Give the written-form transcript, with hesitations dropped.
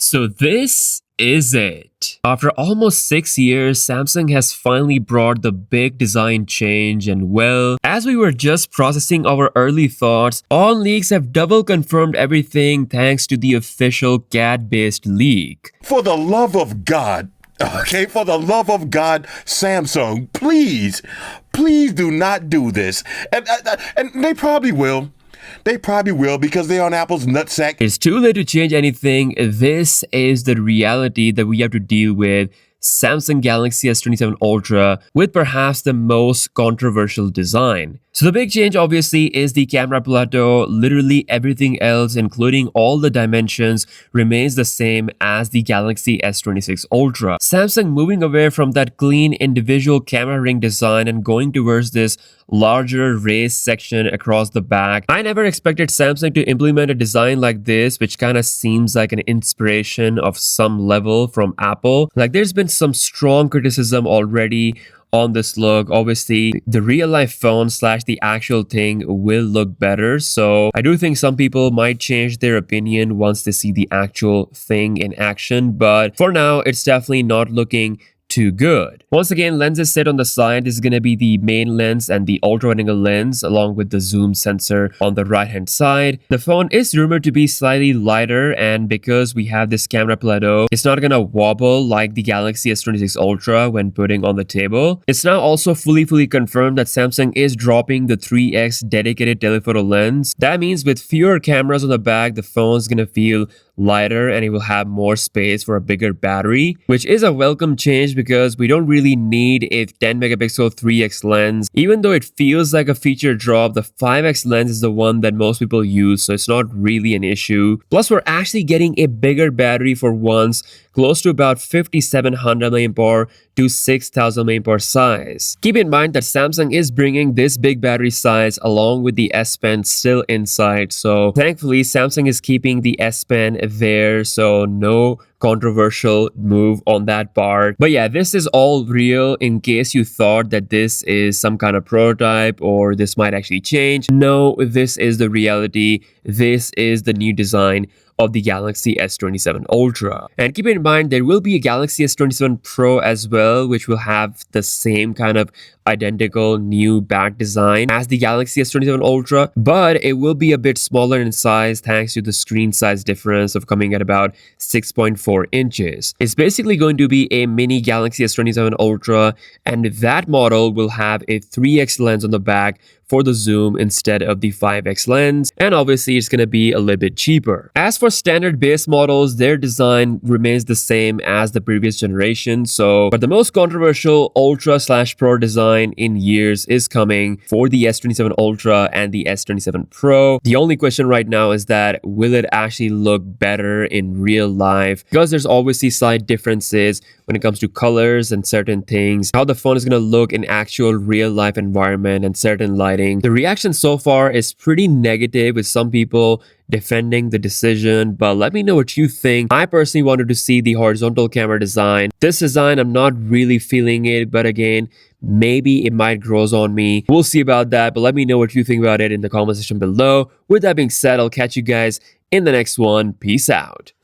So this is it. After almost 6 years, Samsung has finally brought the big design change, and well, as we were just processing our early thoughts, all leaks have double confirmed everything thanks to the official CAD-based leak. For the love of God, okay, for the love of God, Samsung, please do not do this. And they probably will. They probably will because they're on Apple's nutsack. It's too late to change anything. This is the reality that we have to deal with. Samsung Galaxy S27 Ultra with perhaps the most controversial design. So the big change obviously is the camera plateau. Literally everything else, including all the dimensions, remains the same as the Galaxy S26 Ultra. Samsung moving away from that clean individual camera ring design and going towards this larger raised section across the back. I never expected Samsung to implement a design like this, which kind of seems like an inspiration of some level from Apple. Like, there's been some strong criticism already on this look. Obviously, the real life phone slash the actual thing will look better. So I do think some people might change their opinion once they see the actual thing in action. But for now, it's definitely not looking too good. Once again, lenses sit on the side. This is going to be the main lens and the ultra wide angle lens along with the zoom sensor on the right hand side. The phone is rumored to be slightly lighter, and because we have this camera plateau, it's not going to wobble like the Galaxy S26 Ultra when putting on the table. It's now also fully confirmed that Samsung is dropping the 3x dedicated telephoto lens. That means with fewer cameras on the back, the phone is going to feel lighter and it will have more space for a bigger battery, which is a welcome change because we don't really need a 10 megapixel 3x lens. Even though it feels like a feature drop, the 5x lens is the one that most people use, so it's not really an issue. Plus, we're actually getting a bigger battery for once, close to about 5700 mAh to 6000 mAh size. Keep in mind that Samsung is bringing this big battery size along with the S Pen still inside, so thankfully Samsung is keeping the S Pen there, so no controversial move on that part. But yeah, this is all real in case you thought that this is some kind of prototype or this might actually change. No, this is the reality. This is the new design of the Galaxy S27 Ultra. And keep in mind, there will be a Galaxy S27 Pro as well, which will have the same kind of identical new back design as the Galaxy S27 Ultra, but it will be a bit smaller in size thanks to the screen size difference of coming at about 6.4 inches. It's basically going to be a mini Galaxy S27 Ultra, and that model will have a 3x lens on the back for the zoom instead of the 5x lens, and obviously it's going to be a little bit cheaper. As for standard base models, their design remains the same as the previous generation, but the most controversial Ultra / Pro design in years is coming for the S27 Ultra and the S27 Pro. The only question right now is that will it actually look better in real life? Because there's obviously slight differences when it comes to colors and certain things, how the phone is going to look in actual real life environment and certain lighting. The reaction so far is pretty negative, with some people defending the decision, but let me know what you think. I personally wanted to see the horizontal camera design. This design, I'm not really feeling it, but again, maybe it might grows on me. We'll see about that, but let me know what you think about it in the comment section below. With that being said, I'll catch you guys in the next one. Peace out.